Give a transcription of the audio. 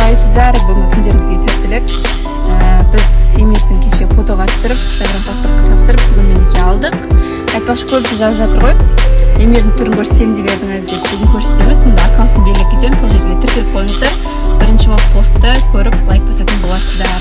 қалайсыздар? Бүгінгі күндеріңізге сәттілік. Біз Еметтің кеше фотоға түсіріп, Instagram паспортқа тапсырып, бүгін мінекей алдық. Айтпақшы көбісі жазып жатыр ғой. Еметтің түрін көрсетемін деп едіңіз деп, бүгін көрсетеміз. Мында аккаунтын белгілеп кетемін, сол жерге тіркеліп қойыңыздар. Бірінші болып постты көріп, лайк басатын боласыздар.